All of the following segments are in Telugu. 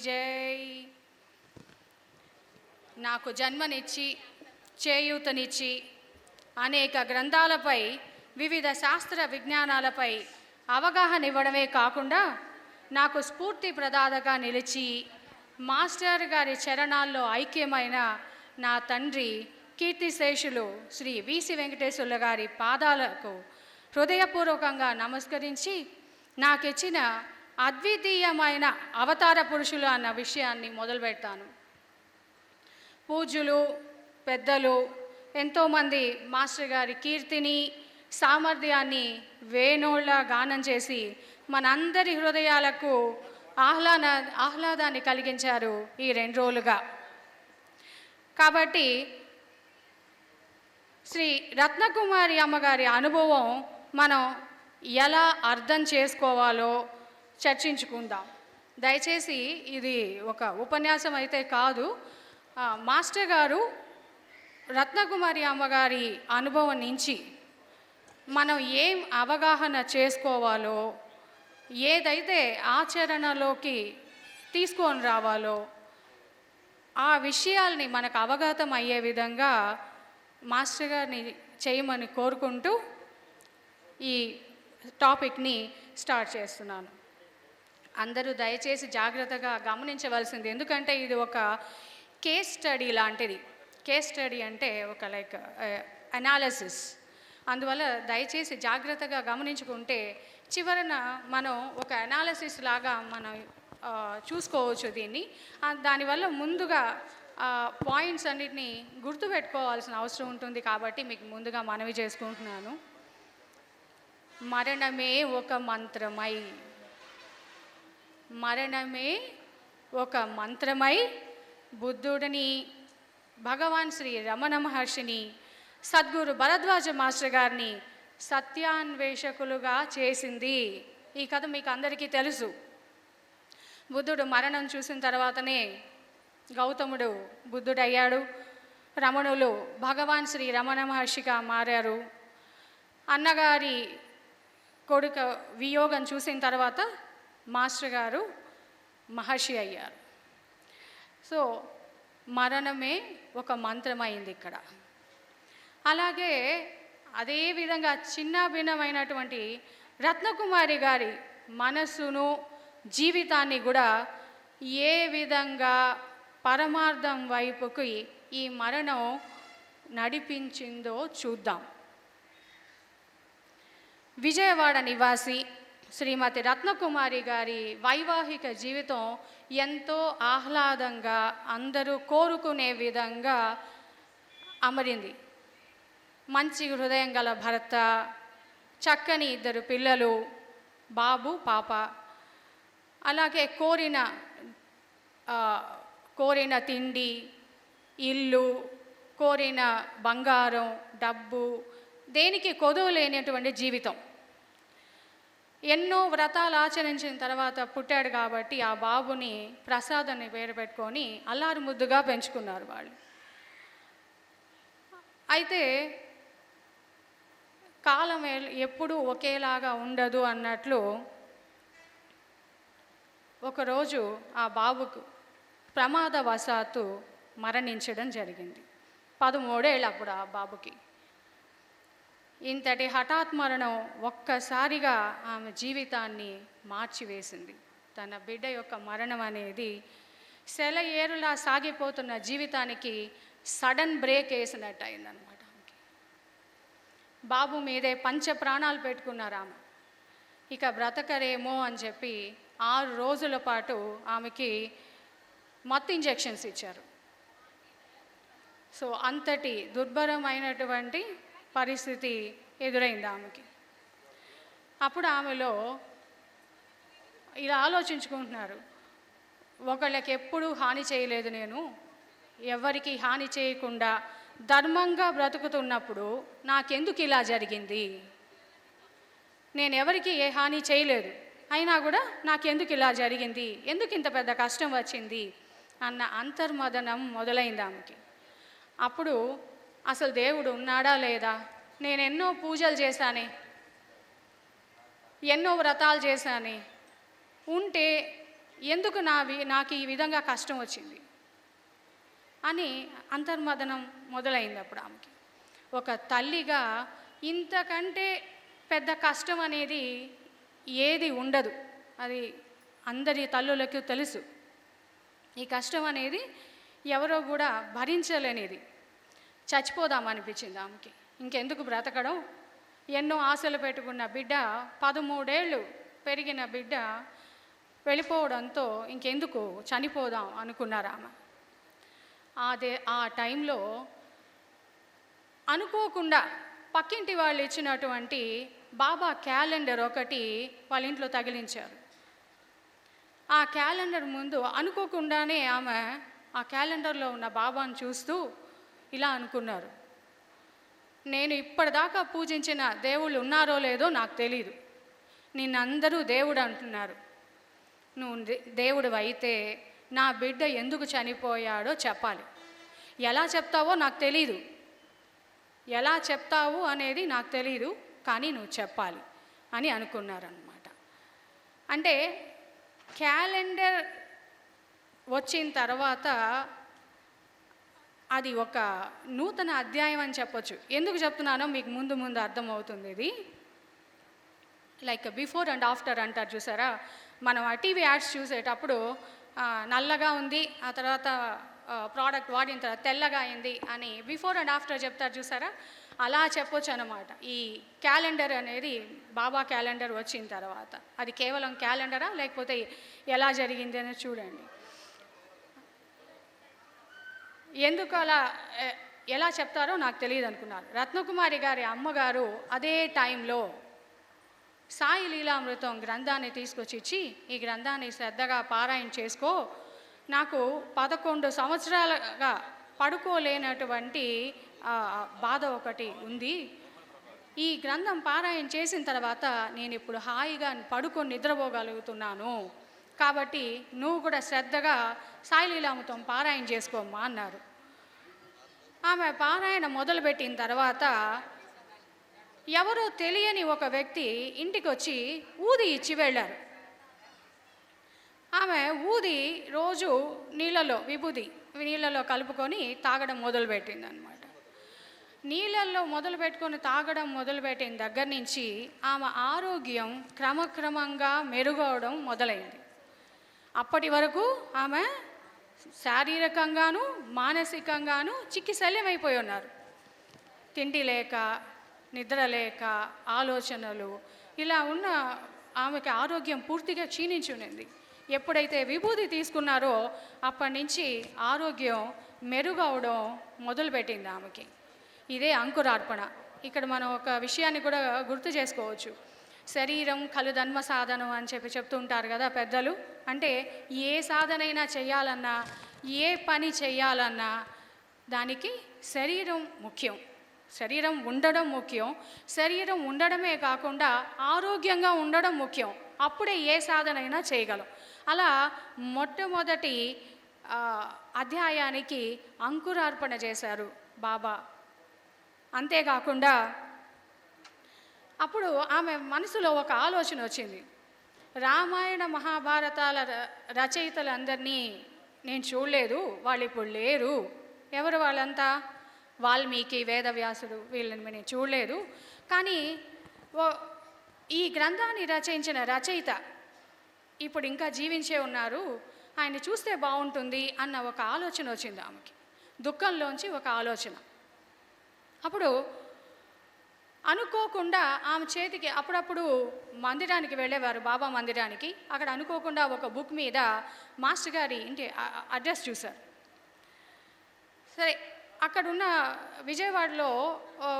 జై. నాకు జన్మనిచ్చి చేయూతనిచ్చి అనేక గ్రంథాలపై వివిధ శాస్త్ర విజ్ఞానాలపై అవగాహన ఇవ్వడమే కాకుండా నాకు స్ఫూర్తి ప్రదాతగా నిలిచి మాస్టర్ గారి చరణాల్లో ఐక్యమైన నా తండ్రి కీర్తిశేషులు శ్రీ విసి వెంకటేశ్వర్ల గారి పాదాలకు హృదయపూర్వకంగా నమస్కరించి నాకిచ్చిన అద్వితీయమైన అవతార పురుషులు అన్న విషయాన్ని మొదలుపెడతాను. పూజ్యులు పెద్దలు ఎంతోమంది మాస్టర్ గారి కీర్తిని సామర్థ్యాన్ని వేణోళ్ళ గానం చేసి మనందరి హృదయాలకు ఆహ్లాదాన్ని కలిగించారు ఈ 2 రోజులుగా. కాబట్టి శ్రీ రత్నకుమారి అమ్మగారి అనుభవం మనం ఎలా అర్థం చేసుకోవాలో చర్చించుకుందాం. దయచేసి ఇది ఒక ఉపన్యాసం అయితే కాదు. మాస్టర్ గారు రత్నకుమారి అమ్మగారి అనుభవం నుంచి మనం ఏం అవగాహన చేసుకోవాలో, ఏదైతే ఆచరణలోకి తీసుకొని రావాలో ఆ విషయాల్ని మనకు అవగతం అయ్యే విధంగా మాస్టర్ గారిని చేయమని కోరుకుంటూ ఈ టాపిక్ని స్టార్ట్ చేస్తున్నాను. అందరూ దయచేసి జాగ్రత్తగా గమనించవలసింది, ఎందుకంటే ఇది ఒక కేస్ స్టడీ లాంటిది. కేస్ స్టడీ అంటే ఒక లైక్ అనాలిసిస్. అందువల్ల దయచేసి జాగ్రత్తగా గమనించుకుంటే చివరన మనం ఒక అనాలిసిస్ లాగా మనం చూసుకోవచ్చు దీన్ని. దానివల్ల ముందుగా పాయింట్స్ అన్నిటినీ గుర్తుపెట్టుకోవాల్సిన అవసరం ఉంటుంది. కాబట్టి మీకు ముందుగా మనవి చేసుకుంటున్నాను. మరణమే ఒక మంత్రమై, మరణమే ఒక మంత్రమై బుద్ధుడిని, భగవాన్ శ్రీ రమణ మహర్షిని, సద్గురు భరద్వాజ మాస్టర్ గారిని సత్యాన్వేషకులుగా చేసింది. ఈ కథ మీకు అందరికీ తెలుసు. బుద్ధుడు మరణం చూసిన తర్వాతనే గౌతముడు బుద్ధుడయ్యాడు. రమణులు భగవాన్ శ్రీ రమణ మహర్షిగా మారారు. అన్నగారి కొడుకు వియోగం చూసిన తర్వాత మాస్టర్ గారు మహర్షి అయ్యారు. సో మరణమే ఒక మంత్రమైంది ఇక్కడ. అలాగే అదేవిధంగా చిన్న భిన్నమైనటువంటి రత్నకుమారి గారి మనస్సును జీవితాన్ని కూడా ఏ విధంగా పరమార్థం వైపుకి ఈ మరణం నడిపించిందో చూద్దాం. విజయవాడ నివాసి శ్రీమతి రత్నకుమారి గారి వైవాహిక జీవితం ఎంతో ఆహ్లాదంగా అందరూ కోరుకునే విధంగా అమరింది. మంచి హృదయం గల భర్త, చక్కని 2 పిల్లలు, బాబు పాప. అలాగే కోరిన తిండి, ఇల్లు, కోరిన బంగారం, డబ్బు, దేనికి కొదువు లేనటువంటి జీవితం. ఎన్నో వ్రతాలు ఆచరించిన తర్వాత పుట్టాడు కాబట్టి ఆ బాబుని ప్రసాద్ అని పేరు పెట్టుకొని అల్లారు ముద్దుగా పెంచుకున్నారు వాళ్ళు. అయితే కాలం ఎప్పుడూ ఒకేలాగా ఉండదు అన్నట్లు ఒకరోజు ఆ బాబుకు ప్రమాదవశాత్తు మరణించడం జరిగింది. 13 ఏళ్ళు అప్పుడు ఆ బాబుకి. ఇంతటి హఠాత్ మరణం ఒక్కసారిగా ఆమె జీవితాన్ని మార్చివేసింది. తన బిడ్డ యొక్క మరణం అనేది సెలయేరులా సాగిపోతున్న జీవితానికి సడన్ బ్రేక్ వేసినట్టు అయిందనమాట. ఆమెకి బాబు మీదే పంచ ప్రాణాలు పెట్టుకున్నారు ఆమె. ఇక బ్రతకరేమో అని చెప్పి 6 రోజుల పాటు ఆమెకి మత్తు ఇంజెక్షన్స్ ఇచ్చారు. సో అంతటి దుర్భరమైనటువంటి పరిస్థితి ఎదురైంది ఆమెకి. అప్పుడు ఆమెలో ఇలా ఆలోచించుకుంటున్నారు, ఒకళ్ళకి ఎప్పుడూ హాని చేయలేదు, నేను ఎవరికి హాని చేయకుండా ధర్మంగా బ్రతుకుతున్నప్పుడు నాకెందుకు ఇలా జరిగింది? నేను ఎవరికి ఏ హాని చేయలేదు, అయినా కూడా నాకెందుకు ఇలా జరిగింది, ఎందుకు ఇంత పెద్ద కష్టం వచ్చింది అన్న అంతర్మదనం మొదలైంది ఆమెకి. అప్పుడు అసలు దేవుడు ఉన్నాడా లేదా, నేను ఎన్నో పూజలు చేశానే, ఎన్నో వ్రతాలు చేశానే, ఉంటే ఎందుకు నాకు ఈ విధంగా కష్టం వచ్చింది అని అంతర్మదనం మొదలైంది. అప్పుడు ఆమెకి ఒక తల్లిగా ఇంతకంటే పెద్ద కష్టం అనేది ఏది ఉండదు. అది అందరి తల్లులకు తెలుసు. ఈ కష్టం అనేది ఎవరో కూడా భరించలేనిది. చచ్చిపోదామనిపించింది ఆమెకి. ఇంకెందుకు బ్రతకడం, ఎన్నో ఆశలు పెట్టుకున్న బిడ్డ, 13 ఏళ్ళు పెరిగిన బిడ్డ వెళ్ళిపోవడంతో ఇంకెందుకు చనిపోదాం అనుకున్నారు ఆమె. ఆ టైంలో అనుకోకుండా పక్కింటి వాళ్ళు ఇచ్చినటువంటి బాబా క్యాలెండర్ ఒకటి వాళ్ళ ఇంట్లో తగిలించారు. ఆ క్యాలెండర్ ముందు అనుకోకుండానే ఆమె ఆ క్యాలెండర్లో ఉన్న బాబాను చూస్తూ ఇలా అనుకున్నారు, నేను ఇప్పటిదాకా పూజించిన దేవుళ్ళు ఉన్నారో లేదో నాకు తెలీదు, నిన్నందరూ దేవుడు అంటున్నారు, నువ్వు దేవుడు అయితే నా బిడ్డ ఎందుకు చనిపోయాడో చెప్పాలి. ఎలా చెప్తావో నాకు తెలీదు, ఎలా చెప్తావు అనేది నాకు తెలీదు, కానీ నువ్వు చెప్పాలి అని అనుకున్నారన్నమాట. అంటే క్యాలెండర్ వచ్చిన తర్వాత అది ఒక నూతన అధ్యాయం అని చెప్పొచ్చు. ఎందుకు చెప్తున్నానో మీకు ముందు అర్థమవుతుంది. ఇది లైక్ బిఫోర్ అండ్ ఆఫ్టర్ అంటారు చూసారా. మనం ఆ టీవీ యాడ్స్ చూసేటప్పుడు నల్లగా ఉంది, ఆ తర్వాత ప్రోడక్ట్ వాడిన తర్వాత తెల్లగా అయింది అని బిఫోర్ అండ్ ఆఫ్టర్ చెప్తారు చూసారా. అలా చెప్పొచ్చు అన్నమాట. ఈ క్యాలెండర్ అనేది బాబా క్యాలెండర్ వచ్చిన తర్వాత అది కేవలం క్యాలెండరా లేకపోతే ఎలా జరిగింది అనేది చూడండి. ఎందుకు అలా ఎలా చెప్తారో నాకు తెలియదు అనుకున్నారు. రత్నకుమారి గారి అమ్మగారు అదే టైంలో సాయి లీలామృతం గ్రంథాన్ని తీసుకొచ్చి ఇచ్చి, ఈ గ్రంథాన్ని శ్రద్ధగా పారాయణ చేసుకో, నాకు 11 సంవత్సరాలుగా పడుకోలేనటువంటి బాధ ఒకటి ఉంది, ఈ గ్రంథం పారాయణ చేసిన తర్వాత నేను ఇప్పుడు హాయిగా పడుకొని నిద్రపోగలుగుతున్నాను, కాబట్టి నువ్వు కూడా శ్రద్ధగా సాయి లీలామృతం పారాయణ చేసుకోమ్మా అన్నారు. ఆమె పారాయణ మొదలుపెట్టిన తర్వాత ఎవరో తెలియని ఒక వ్యక్తి ఇంటికి వచ్చి ఊది ఇచ్చి వెళ్ళారు. ఆమె ఊది రోజు విభూది నీళ్ళలో కలుపుకొని తాగడం మొదలుపెట్టింది అనమాట. నీళ్ళల్లో మొదలుపెట్టుకొని తాగడం మొదలుపెట్టిన దగ్గర నుంచి ఆమె ఆరోగ్యం క్రమక్రమంగా మెరుగవడం మొదలైంది. అప్పటి వరకు ఆమె శారీరకంగాను మానసికంగాను చిక్కిశల్యమైపోయి ఉన్నారు. తిండి లేక, నిద్ర లేక, ఆలోచనలు, ఇలా ఉన్న ఆమెకి ఆరోగ్యం పూర్తిగా క్షీణించుండింది. ఎప్పుడైతే విభూతి తీసుకున్నారో అప్పటి నుంచి ఆరోగ్యం మెరుగవడం మొదలుపెట్టింది ఆమెకి. ఇదే అంకురార్పణ. ఇక్కడ మనం ఒక విషయాన్ని కూడా గుర్తు చేసుకోవచ్చు. శరీరం కలు ధర్మ సాధనం అని చెప్తుంటారు కదా పెద్దలు. అంటే ఏ సాధనైనా చేయాలన్నా, ఏ పని చేయాలన్నా దానికి శరీరం ముఖ్యం, శరీరం ఉండడం ముఖ్యం. శరీరం ఉండడమే కాకుండా ఆరోగ్యంగా ఉండడం ముఖ్యం. అప్పుడే ఏ సాధనైనా చేయగలం. అలా మొట్టమొదటి అధ్యాయానికి అంకురార్పణ చేశారు బాబా. అంతేకాకుండా అప్పుడు ఆమె మనసులో ఒక ఆలోచన వచ్చింది. రామాయణ మహాభారతాల రచయితలందరినీ నేను చూడలేదు, వాళ్ళు ఇప్పుడు లేరు. ఎవరు వాళ్ళంతా? వాల్మీకి, వేదవ్యాసుడు, వీళ్ళని నేను చూడలేదు. కానీ ఈ గ్రంథాన్ని రచయించిన రచయిత ఇప్పుడు ఇంకా జీవించే ఉన్నారు, ఆయన చూస్తే బాగుంటుంది అన్న ఒక ఆలోచన వచ్చింది ఆమెకి. దుఃఖంలోంచి ఒక ఆలోచన. అప్పుడు అనుకోకుండా ఆమె చేతికి, అప్పుడప్పుడు మందిరానికి వెళ్ళేవారు, బాబా మందిరానికి. అక్కడ అనుకోకుండా ఒక బుక్ మీద మాస్టర్ గారి ఇంటి అడ్రస్ చూశారు. సరే, అక్కడున్న విజయవాడలో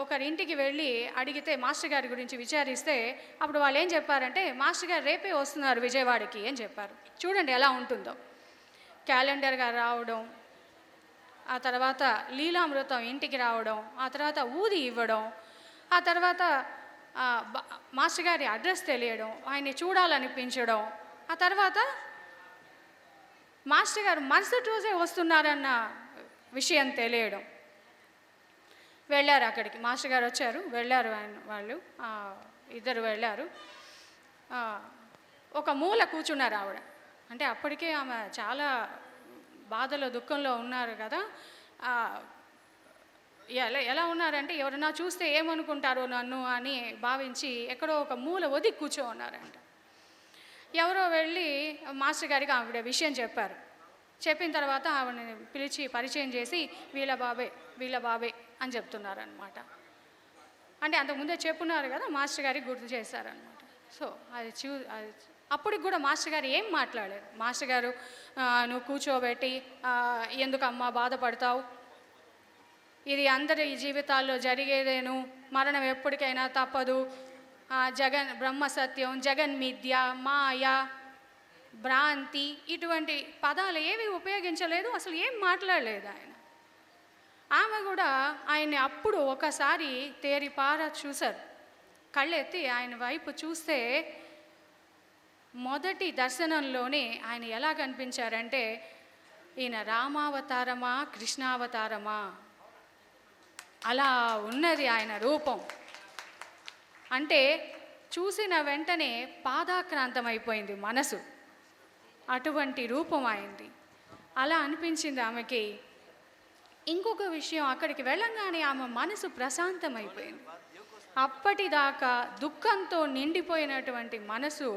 ఒకరి ఇంటికి వెళ్ళి అడిగితే, మాస్టర్ గారి గురించి విచారిస్తే, అప్పుడు వాళ్ళు ఏం చెప్పారంటే, మాస్టర్ గారు రేపే వస్తున్నారు విజయవాడకి అని చెప్పారు. చూడండి ఎలా ఉంటుందో. క్యాలెండర్గా రావడం, ఆ తర్వాత లీలామృతం ఇంటికి రావడం, ఆ తర్వాత ఊది ఇవ్వడం, ఆ తర్వాత మాస్టర్ గారి అడ్రస్ తెలియడం, ఆయన్ని చూడాలనిపించడం, ఆ తర్వాత మాస్టర్ గారు మరుసటి రోజే వస్తున్నారన్న విషయం తెలియడం. వెళ్ళారు అక్కడికి, మాస్టర్ గారు వచ్చారు, వెళ్ళారు వాళ్ళు ఇద్దరు వెళ్ళారు. ఒక మూల కూర్చున్నారు ఆవిడ. అంటే అప్పటికే ఆమె చాలా బాధలో దుఃఖంలో ఉన్నారు కదా. ఎలా ఎలా ఉన్నారంటే ఎవరైనా చూస్తే ఏమనుకుంటారో నన్ను అని భావించి ఎక్కడో ఒక మూల ఒదిగి కూర్చో ఉన్నారంట. ఎవరో వెళ్ళి మాస్టర్ గారికి ఆవిడ విషయం చెప్పారు. చెప్పిన తర్వాత ఆవిడని పిలిచి పరిచయం చేసి వీళ్ళ బాబే అని చెప్తున్నారనమాట. అంటే అంతకుముందే చెప్పున్నారు కదా, మాస్టర్ గారికి గుర్తు చేశారనమాట. సో అది అప్పటికి కూడా మాస్టర్ గారు ఏం మాట్లాడారు. మాస్టర్ గారు నువ్వు కూర్చోబెట్టి ఎందుకమ్మా బాధపడతావు, ఇది అందరి జీవితాల్లో జరిగేదేను, మరణం ఎప్పటికైనా తప్పదు, బ్రహ్మ సత్యం, జగన్ మిథ్య, మాయ, భ్రాంతి ఇటువంటి పదాలు ఏవి ఉపయోగించలేదు, అసలు ఏం మాట్లాడలేదు ఆయన. ఆమె కూడా ఆయన్ని అప్పుడు ఒకసారి తేరిపార చూశారు. కళ్ళెత్తి ఆయన వైపు చూస్తే మొదటి దర్శనంలోనే ఆయన ఎలా కనిపించారంటే, ఈయన రామావతారమా కృష్ణావతారమా అలా ఉన్నది ఆయన రూపం. అంటే చూసిన వెంటనే పాదాక్రాంతమైపోయింది మనసు, అటువంటి రూపం అయింది. అలా అనిపించింది ఆమెకి. ఇంకొక విషయం, అక్కడికి వెళ్ళంగానే ఆమె మనసు ప్రశాంతమైపోయింది. అప్పటిదాకా దుఃఖంతో నిండిపోయినటువంటి మనసు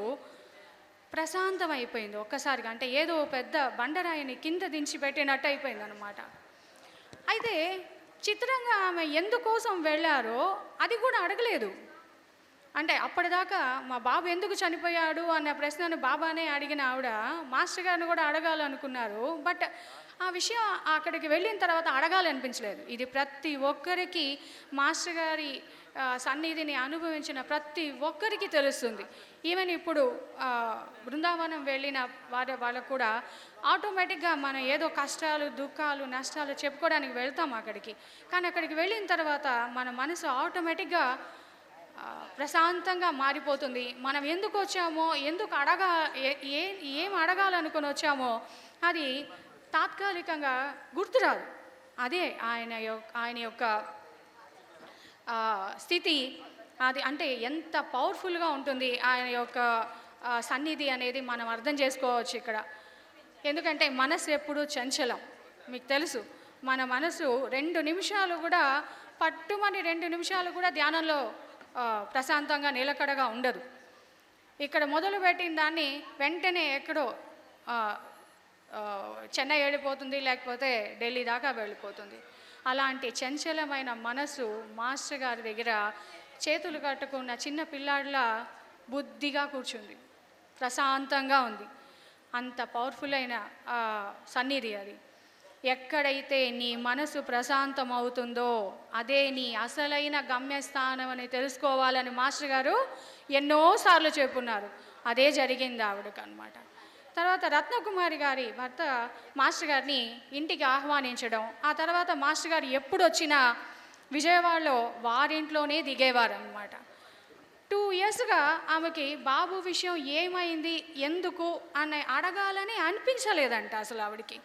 ప్రశాంతమైపోయింది ఒక్కసారిగా. అంటే ఏదో పెద్ద బండరాయిని కింద దించి పెట్టినట్టు అయిపోయింది అనమాట. అయితే చిత్రంగా ఆమె ఎందుకోసం వెళ్ళారో అది కూడా అడగలేదు. అంటే అప్పటిదాకా మా బాబు ఎందుకు చనిపోయాడు అన్న ప్రశ్నను బాబానే అడిగిన ఆవిడ మాస్టర్ గారిని కూడా అడగాలనుకున్నారు. బట్ ఆ విషయం అక్కడికి వెళ్ళిన తర్వాత అడగాలనిపించలేదు. ఇది ప్రతి ఒక్కరికి, మాస్టర్ గారి సన్నిధిని అనుభవించిన ప్రతి ఒక్కరికి తెలుస్తుంది. ఈవెన్ ఇప్పుడు బృందావనం వెళ్ళిన వాళ్ళకు కూడా ఆటోమేటిక్గా మనం ఏదో కష్టాలు, దుఃఖాలు, నష్టాలు చెప్పుకోవడానికి వెళ్తాం అక్కడికి. కానీ అక్కడికి వెళ్ళిన తర్వాత మన మనసు ఆటోమేటిక్గా ప్రశాంతంగా మారిపోతుంది. మనం ఎందుకు వచ్చామో, ఎందుకు ఏం అడగాలనుకుని వచ్చామో అది తాత్కాలికంగా గుర్తురాదు. అదే ఆయన యొక్క స్థితి. అది అంటే ఎంత పవర్ఫుల్గా ఉంటుంది ఆయన యొక్క సన్నిధి అనేది మనం అర్థం చేసుకోవచ్చు ఇక్కడ. ఎందుకంటే మనసు ఎప్పుడూ చంచలం, మీకు తెలుసు. మన మనసు 2 నిమిషాలు కూడా పట్టుమని 2 నిమిషాలు కూడా ధ్యానంలో ప్రశాంతంగా నిలకడగా ఉండదు. ఇక్కడ మొదలుపెట్టిన దాన్ని వెంటనే ఎక్కడో చెన్నై వెళ్ళిపోతుంది, లేకపోతే ఢిల్లీ దాకా వెళ్ళిపోతుంది. అలాంటి చంచలమైన మనసు మాస్టర్ గారి దగ్గర చేతులు కట్టుకున్న చిన్న పిల్లాడిలా బుద్ధిగా కూర్చుంది, ప్రశాంతంగా ఉంది. అంత పవర్ఫుల్ అయిన సన్నిధి అది. ఎక్కడైతే నీ మనసు ప్రశాంతం అవుతుందో అదే నీ అసలైన గమ్యస్థానం అని తెలుసుకోవాలని మాస్టర్ గారు ఎన్నోసార్లు చెప్పున్నారు. అదే జరిగింది ఆవిడకు అనమాట. తర్వాత రత్నకుమారి గారి భర్త మాస్టర్ గారిని ఇంటికి ఆహ్వానించడం, ఆ తర్వాత మాస్టర్ గారు ఎప్పుడు వచ్చినా విజయవాడలో వారింట్లోనే దిగేవారు అనమాట. 2 ఇయర్స్గా ఆమెకి బాబు విషయం ఏమైంది, ఎందుకు అని అడగాలని అనిపించలేదంట అసలు ఆవిడకి.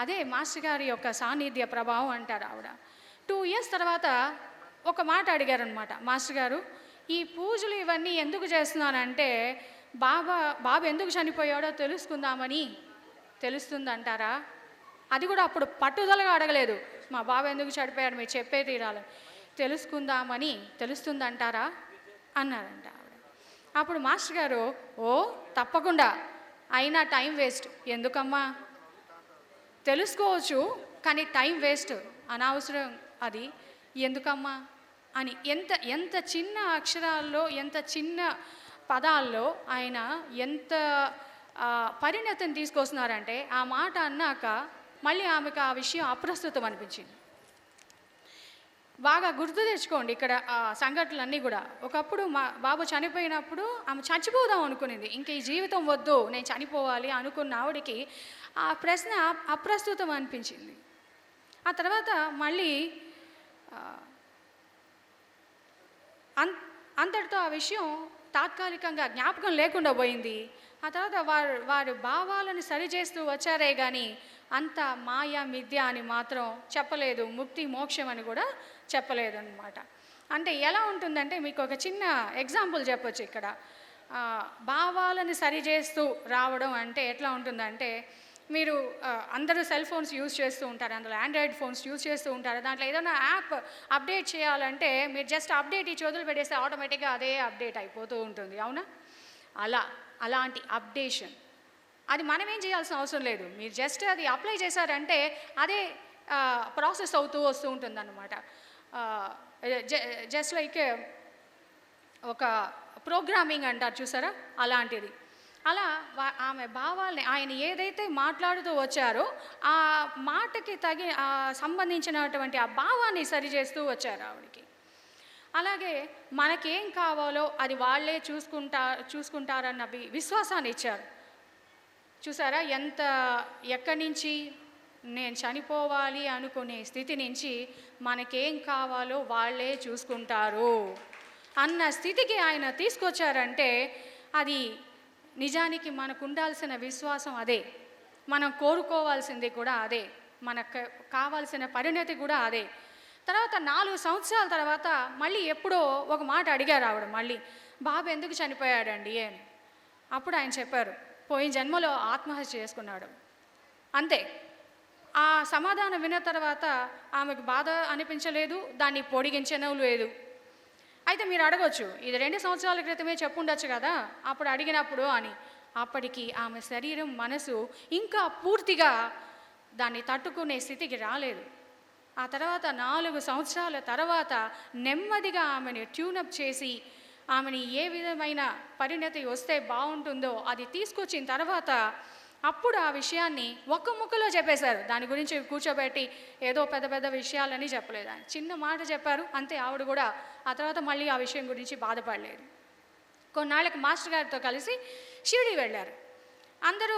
అదే మాస్టర్ గారి యొక్క సాన్నిధ్య ప్రభావం అంటారు ఆవిడ. 2 ఇయర్స్ తర్వాత ఒక మాట అడిగారనమాట మాస్టర్ గారు, ఈ పూజలు ఇవన్నీ ఎందుకు చేస్తున్నానంటే బాబు ఎందుకు చనిపోయాడో తెలుసుకుందామని. తెలుస్తుందంటారా? అది కూడా అప్పుడు పట్టుదలగా అడగలేదు, మా బాబు ఎందుకు చనిపోయాడు మీరు చెప్పే తీరాలని. తెలుసుకుందామని, తెలుస్తుందంటారా అన్నారంట ఆవిడ. అప్పుడు మాస్టర్ గారు, ఓ తప్పకుండా, అయినా టైం వేస్ట్ ఎందుకమ్మా, తెలుసుకోవచ్చు కానీ టైం వేస్ట్, అనవసరం అది, ఎందుకమ్మా అని ఎంత చిన్న అక్షరాల్లో, ఎంత చిన్న పదాల్లో ఆయన ఎంత పరిణతిని తీసుకొస్తున్నారంటే ఆ మాట అన్నాక మళ్ళీ ఆమెకు ఆ విషయం అప్రస్తుతం అనిపించింది. బాగా గుర్తు తెచ్చుకోండి ఇక్కడ సంఘటనలన్నీ కూడా. ఒకప్పుడు మా బాబు చనిపోయినప్పుడు ఆమె చచ్చిపోదాం అనుకునేది, ఇంకా ఈ జీవితం వద్దు నేను చనిపోవాలి అనుకున్న ఆవిడికి ఆ ప్రశ్న అప్రస్తుతం అనిపించింది. ఆ తర్వాత మళ్ళీ అంతటితో ఆ విషయం తాత్కాలికంగా జ్ఞాపకం లేకుండా పోయింది. ఆ తర్వాత వారి భావాలను సరిచేస్తూ వచ్చారే కానీ అంత మాయా మిథ్య అని మాత్రం చెప్పలేదు, ముక్తి మోక్షం అని కూడా చెప్పలేదు అన్నమాట. అంటే ఎలా ఉంటుందంటే మీకు ఒక చిన్న ఎగ్జాంపుల్ చెప్పొచ్చు ఇక్కడ. భావాలను సరిచేస్తూ రావడం అంటే ఎట్లా ఉంటుందంటే, మీరు అందరూ సెల్ ఫోన్స్ యూజ్ చేస్తూ ఉంటారు, అందులో ఆండ్రాయిడ్ ఫోన్స్ యూజ్ చేస్తూ ఉంటారు. దాంట్లో ఏదైనా యాప్ అప్డేట్ చేయాలంటే మీరు జస్ట్ అప్డేట్ ఇచ్చి వదిలి పెడేస్తే ఆటోమేటిక్గా అదే అప్డేట్ అయిపోతూ ఉంటుంది, అవునా? అలాంటి అప్డేషన్ అది మనం ఏం చేయాల్సిన అవసరం లేదు. మీరు జస్ట్ అది అప్లై చేశారంటే అదే ప్రాసెస్ అవుతూ వస్తూ ఉంటుందన్నమాట. జస్ట్ లైక్ ఒక ప్రోగ్రామింగ్ అంటారు చూసారా, అలాంటిది. అలా ఆమె భావాల్ని, ఆయన ఏదైతే మాట్లాడుతూ వచ్చారో ఆ మాటకి సంబంధించినటువంటి ఆ భావాన్ని సరిచేస్తూ వచ్చారు ఆవిడకి. అలాగే మనకేం కావాలో అది వాళ్ళే చూసుకుంటారన్న విశ్వాసాన్ని ఇచ్చారు. చూసారా, ఎక్కడి నుంచి, నేను చనిపోవాలి అనుకునే స్థితి నుంచి మనకేం కావాలో వాళ్ళే చూసుకుంటారు అన్న స్థితికి ఆయన తీసుకొచ్చారంటే అది నిజానికి మనకు ఉండాల్సిన విశ్వాసం అదే, మనం కోరుకోవాల్సింది కూడా అదే, మనకు కావాల్సిన పరిణతి కూడా అదే. తర్వాత 4 సంవత్సరాల తర్వాత మళ్ళీ ఎప్పుడో ఒక మాట అడిగారు ఆవిడ, మళ్ళీ బాబు ఎందుకు చనిపోయాడండి అని. అప్పుడు ఆయన చెప్పారు, పోయిన జన్మలో ఆత్మహత్య చేసుకున్నాడు, అంతే. ఆ సమాధానం విన్న తర్వాత ఆమెకు బాధ అనిపించలేదు, దాన్ని పొడిగించను లేదు. అయితే మీరు అడగొచ్చు, ఇది 2 సంవత్సరాల క్రితమే చెప్పుండొచ్చు కదా అప్పుడు అడిగినప్పుడు అని. అప్పటికి ఆమె శరీరం మనసు ఇంకా పూర్తిగా దాన్ని తట్టుకునే స్థితికి రాలేదు. ఆ తర్వాత 4 సంవత్సరాల తర్వాత నెమ్మదిగా ఆమెను ట్యూనప్ చేసి ఆమెని ఏ విధమైన పరిణతి వస్తే బాగుంటుందో అది తీసుకొచ్చిన తర్వాత అప్పుడు ఆ విషయాన్ని ఒక్క ముక్కలో చెప్పేశారు. దాని గురించి కూర్చోబెట్టి ఏదో పెద్ద పెద్ద విషయాలని చెప్పలేదు, ఆయన చిన్న మాట చెప్పారు అంతే. ఆవిడ కూడా ఆ తర్వాత మళ్ళీ ఆ విషయం గురించి బాధపడలేదు. కొన్నాళ్ళకి మాస్టర్ గారితో కలిసి షిరిడి వెళ్ళారు. అందరూ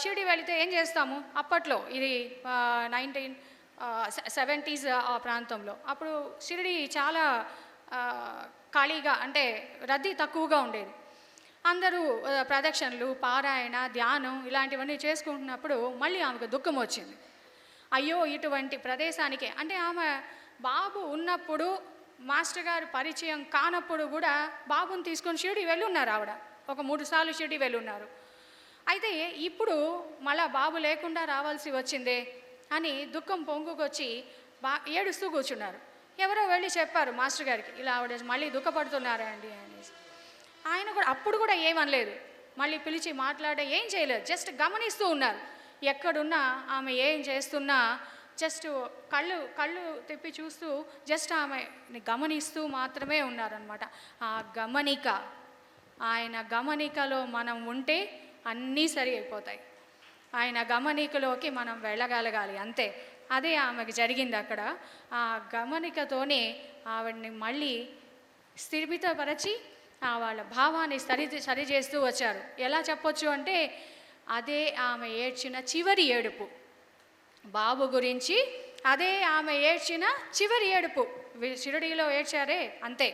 షిరిడి వెళితే ఏం చేస్తాము, అప్పట్లో ఇది 1970s ఆ ప్రాంతంలో. అప్పుడు షిరిడి చాలా ఖాళీగా, అంటే రద్దీ తక్కువగా ఉండేది. అందరూ ప్రదక్షిణలు, పారాయణ, ధ్యానం ఇలాంటివన్నీ చేసుకుంటున్నప్పుడు మళ్ళీ ఆమెకు దుఃఖం వచ్చింది. అయ్యో, ఇటువంటి ప్రదేశానికి, అంటే ఆమె బాబు ఉన్నప్పుడు మాస్టర్ గారు పరిచయం కానప్పుడు కూడా బాబుని తీసుకొని షిరిడి వెళ్ళి ఉన్నారు ఆవిడ, ఒక 3 సార్లు షిరిడి వెళ్ళి ఉన్నారు. అయితే ఇప్పుడు మళ్ళా బాబు లేకుండా రావాల్సి వచ్చిందే అని దుఃఖం పొంగుకొచ్చి ఏడుస్తూ కూర్చున్నారు. ఎవరో వెళ్ళి చెప్పారు మాస్టర్ గారికి, ఇలా ఆవిడ మళ్ళీ దుఃఖపడుతున్నారా అండి అనేసి. ఆయన కూడా అప్పుడు కూడా ఏమనలేదు, మళ్ళీ పిలిచి ఏం చేయలేదు, జస్ట్ గమనిస్తూ ఉన్నారు. ఎక్కడున్నా ఆమె ఏం చేస్తున్నా జస్ట్ కళ్ళు తిప్పి చూస్తూ జస్ట్ ఆమెని గమనిస్తూ మాత్రమే ఉన్నారనమాట. ఆ గమనిక, ఆయన గమనికలో మనం ఉంటే అన్నీ సరి అయిపోతాయి. ఆయన గమనికలోకి మనం వెళ్ళగలగాలి, అంతే. అదే ఆమెకు జరిగింది అక్కడ. ఆ గమనికతోనే ఆవిడని మళ్ళీ స్థిమితపరచి వాళ్ళ భావాన్ని సరిచేస్తూ వచ్చారు. ఎలా చెప్పొచ్చు అంటే అదే ఆమె ఏడ్చిన చివరి ఏడుపు, బాబు గురించి అదే ఆమె ఏడ్చిన చివరి ఏడుపు. షిరిడీలో ఏడ్చారే అంతే,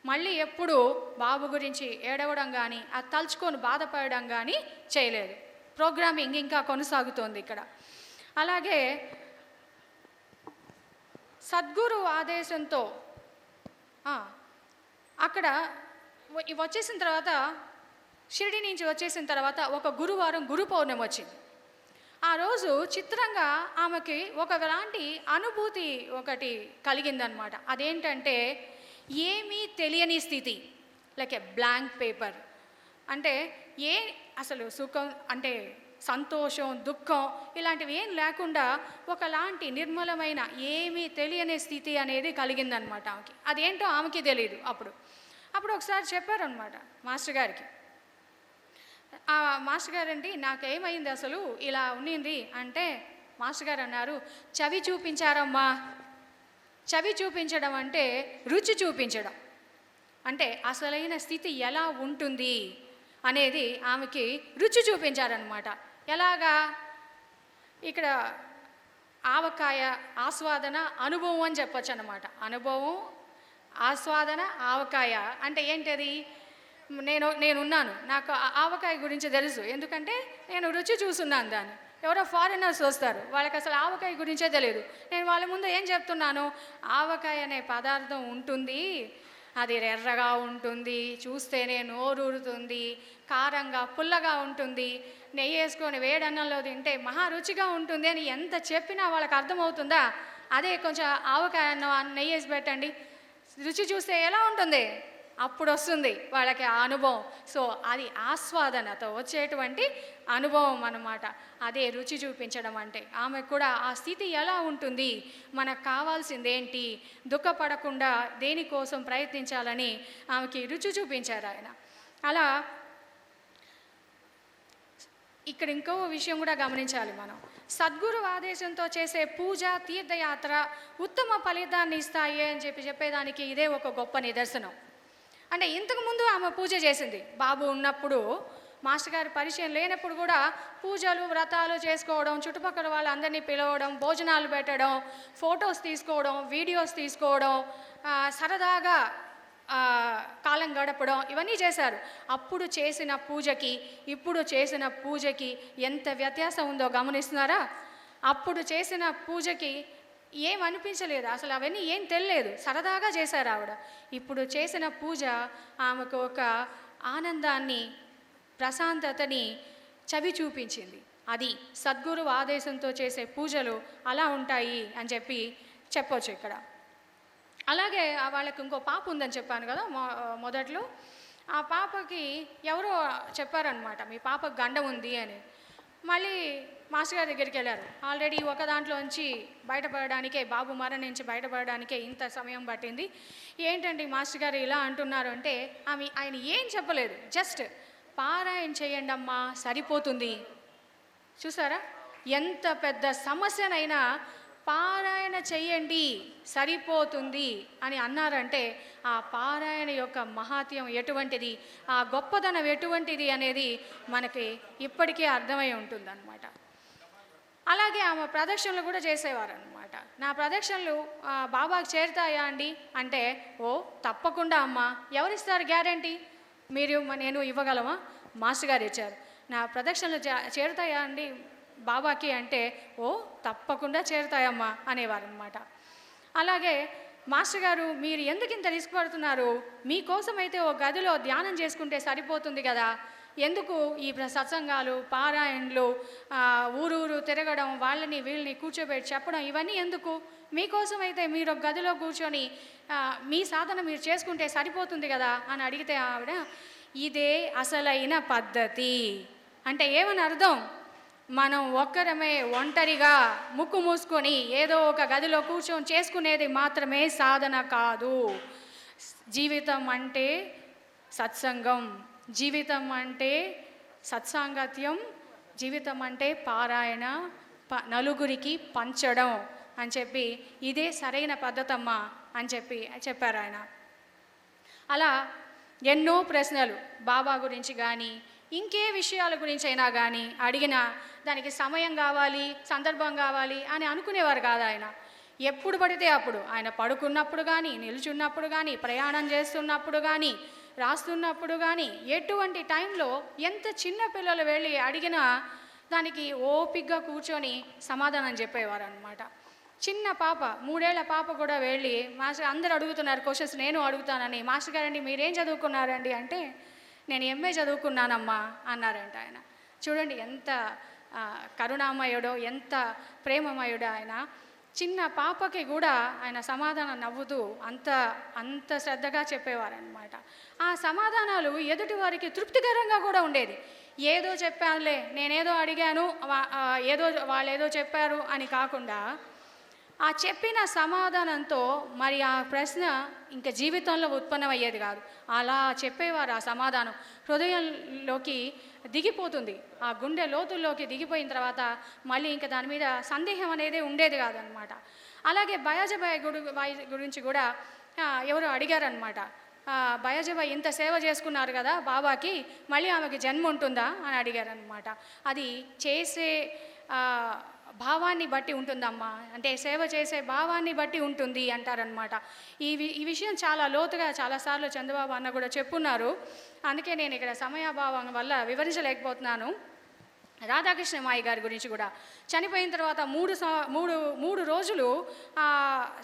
మళ్ళీ ఎప్పుడు బాబు గురించి ఏడవడం కానీ అది తలుచుకొని బాధపడడం కానీ చేయలేదు. ప్రోగ్రామింగ్ ఇంకా కొనసాగుతోంది ఇక్కడ. అలాగే సద్గురు ఆదేశంతో అక్కడ వచ్చేసిన తర్వాత, షిరిడి నుంచి వచ్చేసిన తర్వాత ఒక గురువారం గురు పౌర్ణమి వచ్చింది. ఆ రోజు చిత్రంగా ఆమెకి ఒకలాంటి అనుభూతి ఒకటి కలిగిందనమాట. అదేంటంటే ఏమీ తెలియని స్థితి, లైక్ ఏ బ్లాంక్ పేపర్. అంటే అసలు సుఖం అంటే సంతోషం, దుఃఖం ఇలాంటివి ఏం లేకుండా ఒకలాంటి నిర్మలమైన ఏమీ తెలియని స్థితి అనేది కలిగిందనమాట ఆమెకి. అదేంటో ఆమెకి తెలియదు. అప్పుడు ఒకసారి చెప్పారనమాట మాస్టర్ గారికి. ఆ మాస్టర్ గారండి, నాకేమైంది అసలు ఇలా ఉన్నింది అంటే మాస్టర్ గారు అన్నారు, చవి చూపించారమ్మా. చవి చూపించడం అంటే రుచి చూపించడం, అంటే అసలైన స్థితి ఎలా ఉంటుంది అనేది ఆమెకి రుచి చూపించారనమాట. ఎలాగా, ఇక్కడ ఆవకాయ ఆస్వాదన అనుభవం అని చెప్పొచ్చు అనమాట. అనుభవం, ఆస్వాదన, ఆవకాయ అంటే ఏంటది? నేనున్నాను, నాకు ఆవకాయ గురించి తెలుసు, ఎందుకంటే నేను రుచి చూస్తున్నాను దాన్ని. ఎవరో ఫారినర్స్ వస్తారు, వాళ్ళకి అసలు ఆవకాయ గురించే తెలియదు. నేను వాళ్ళ ముందు ఏం చెప్తున్నాను, ఆవకాయ అనే పదార్థం ఉంటుంది, అది ఎర్రగా ఉంటుంది, చూస్తేనే నోరూరుతుంది, కారంగా పుల్లగా ఉంటుంది, నెయ్యి వేసుకొని వేడన్నంలో తింటే మహా రుచిగా ఉంటుంది అని ఎంత చెప్పినా వాళ్ళకి అర్థమవుతుందా? అదే కొంచెం ఆవకాయ అన్నం నెయ్యి వేసి పెట్టండి, రుచి చూస్తే ఎలా ఉంటుంది? అప్పుడు వస్తుంది వాళ్ళకి ఆ అనుభవం. సో అది ఆస్వాదనతో వచ్చేటువంటి అనుభవం అన్నమాట. అదే రుచి చూపించడం అంటే. ఆమెకు కూడా ఆ స్థితి ఎలా ఉంటుంది, మనకు కావాల్సింది ఏంటి, దుఃఖపడకుండా దేనికోసం ప్రయత్నించాలని ఆమెకి రుచి చూపించారు ఆయన. అలా ఇక్కడ ఇంకో విషయం కూడా గమనించాలి మనం. సద్గురు ఆదేశంతో చేసే పూజ, తీర్థయాత్ర ఉత్తమ ఫలితాన్ని ఇస్తాయి అని చెప్పేదానికి ఇదే ఒక గొప్ప నిదర్శనం. అంటే ఇంతకుముందు ఆమె పూజ చేసింది. బాబు ఉన్నప్పుడు, మాస్టర్ గారి పరిచయం లేనప్పుడు కూడా పూజలు వ్రతాలు చేసుకోవడం, చుట్టుపక్కల వాళ్ళందరినీ పిలవడం, భోజనాలు పెట్టడం, ఫొటోస్ తీసుకోవడం, వీడియోస్ తీసుకోవడం, సరదాగా కాలం గడపడం, ఇవన్నీ చేశారు. అప్పుడు చేసిన పూజకి ఇప్పుడు చేసిన పూజకి ఎంత వ్యత్యాసం ఉందో గమనిస్తున్నారా? అప్పుడు చేసిన పూజకి ఏం అనిపించలేదు, అసలు అవన్నీ ఏం తెలియలేదు, సరదాగా చేశారు ఆవిడ. ఇప్పుడు చేసిన పూజ ఆమెకు ఒక ఆనందాన్ని, ప్రశాంతతని చవి చూపించింది. అది సద్గురు ఆదేశంతో చేసే పూజలు అలా ఉంటాయి అని చెప్పొచ్చు ఇక్కడ. అలాగే వాళ్ళకి ఇంకో పాప ఉందని చెప్పాను కదా మొదట్లో. ఆ పాపకి ఎవరో చెప్పారనమాట, మీ పాపకు గండం ఉంది అని. మళ్ళీ మాస్టర్ గారి దగ్గరికి వెళ్ళారు. ఆల్రెడీ ఒక దాంట్లోంచి బయటపడడానికే, బాబు మరణించి బయటపడడానికే ఇంత సమయం పట్టింది, ఏంటండి మాస్టర్ గారు ఇలా అంటున్నారు అంటే, ఆయన ఏం చెప్పలేదు, జస్ట్ పారాయణ చేయండి అమ్మా సరిపోతుంది. చూసారా, ఎంత పెద్ద సమస్యనైనా పారాయణ చెయ్యండి సరిపోతుంది అని అన్నారంటే ఆ పారాయణ యొక్క మహాత్యం ఎటువంటిది, ఆ గొప్పదనం ఎటువంటిది అనేది మనకి ఇప్పటికే అర్థమై ఉంటుందన్నమాట. అలాగే ఆమె ప్రదక్షిణలు కూడా చేసేవారు అనమాట. నా ప్రదక్షిణలు బాబాకి చేరుతాయా అండి అంటే, ఓ తప్పకుండా అమ్మా, ఎవరిస్తారు గ్యారంటీ, మీరు నేను ఇవ్వగలమా, మాస్టర్ గారు ఇచ్చారు. నా ప్రదక్షిణలు చేరుతాయా అండి బాబాకి అంటే, ఓ తప్పకుండా చేరుతాయమ్మా అనేవారు అనమాట. అలాగే మాస్టర్ గారు, మీరు ఎందుకు ఇంత రిస్క్ పడుతున్నారు, మీకోసమైతే ఓ గదిలో ధ్యానం చేసుకుంటే సరిపోతుంది కదా, ఎందుకు ఈ సత్సంగాలు, పారాయణలు, ఊరూరు తిరగడం, వాళ్ళని వీళ్ళని కూర్చోబెట్టి చెప్పడం, ఇవన్నీ ఎందుకు, మీకోసమైతే మీరు ఒక గదిలో కూర్చొని మీ సాధన మీరు చేసుకుంటే సరిపోతుంది కదా అని అడిగితే ఆవిడ, ఇదే అసలైన పద్ధతి అంటే ఏమని అర్థం, మనం ఒక్కరమే ఒంటరిగా ముక్కు మూసుకొని ఏదో ఒక గదిలో కూర్చొని చేసుకునేది మాత్రమే సాధన కాదు. జీవితం అంటే సత్సంగం, జీవితం అంటే సత్సాంగత్యం, జీవితం అంటే పారాయణ, నలుగురికి పంచడం అని చెప్పి ఇదే సరైన పద్ధతమ్మా అని చెప్పారు ఆయన. అలా ఎన్నో ప్రశ్నలు బాబా గురించి కానీ ఇంకే విషయాల గురించి అయినా కానీ అడిగినా దానికి సమయం కావాలి, సందర్భం కావాలి అని అనుకునేవారు కాదు ఆయన. ఎప్పుడు పడితే అప్పుడు, ఆయన పడుకున్నప్పుడు కానీ, నిల్చున్నప్పుడు కానీ, ప్రయాణం చేస్తున్నప్పుడు కానీ, రాస్తున్నప్పుడు కానీ, ఎటువంటి టైంలో ఎంత చిన్న పిల్లలు వెళ్ళి అడిగినా దానికి ఓపిగ్గా కూర్చొని సమాధానం చెప్పేవారు అనమాట. చిన్న పాప, 3 ఏళ్ల పాప కూడా వెళ్ళి, మాస్టర్ అందరూ అడుగుతున్నారు క్వశ్చన్స్, నేను అడుగుతానని, మాస్టర్ గారండి మీరేం చదువుకున్నారండి అంటే, నేను ఎంఏ చదువుకున్నానమ్మా అన్నారంట ఆయన. చూడండి ఎంత కరుణామయుడో, ఎంత ప్రేమమయుడో ఆయన. చిన్న పాపకి కూడా ఆయన సమాధానం నవ్వుతూ అంత శ్రద్ధగా చెప్పేవారనమాట. ఆ సమాధానాలు ఎదుటి వారికి తృప్తికరంగా కూడా ఉండేది. ఏదో చెప్పానులే, నేనేదో అడిగాను, వాళ్ళేదో చెప్పారు అని కాకుండా ఆ చెప్పిన సమాధానంతో మరి ఆ ప్రశ్న ఇంకా జీవితంలో ఉత్పన్నమయ్యేది కాదు. అలా చెప్పేవారు. ఆ సమాధానం హృదయంలోకి దిగిపోతుంది, ఆ గుండె లోతుల్లోకి దిగిపోయిన తర్వాత మళ్ళీ ఇంకా దాని మీద సందేహం అనేది ఉండేది కాదనమాట. అలాగే బయాజబాయ్ గురించి కూడా ఎవరు అడిగారనమాట, బయాజబాయ్ ఇంత సేవ చేసుకున్నారు కదా బాబాకి, మళ్ళీ ఆమెకి జన్మ ఉంటుందా అని అడిగారనమాట. అది చేసే భావాన్ని బట్టి ఉంటుందమ్మా, అంటే సేవ చేసే భావాన్ని బట్టి ఉంటుంది అంటారనమాట. ఈ విషయం చాలా లోతుగా చాలాసార్లు చంద్రబాబు అన్న కూడా చెప్పున్నారు. అందుకే నేను ఇక్కడ సమయాభావం వల్ల వివరించలేకపోతున్నాను. రాధాకృష్ణమాయి గారి గురించి కూడా చనిపోయిన తర్వాత 3 రోజులు ఆ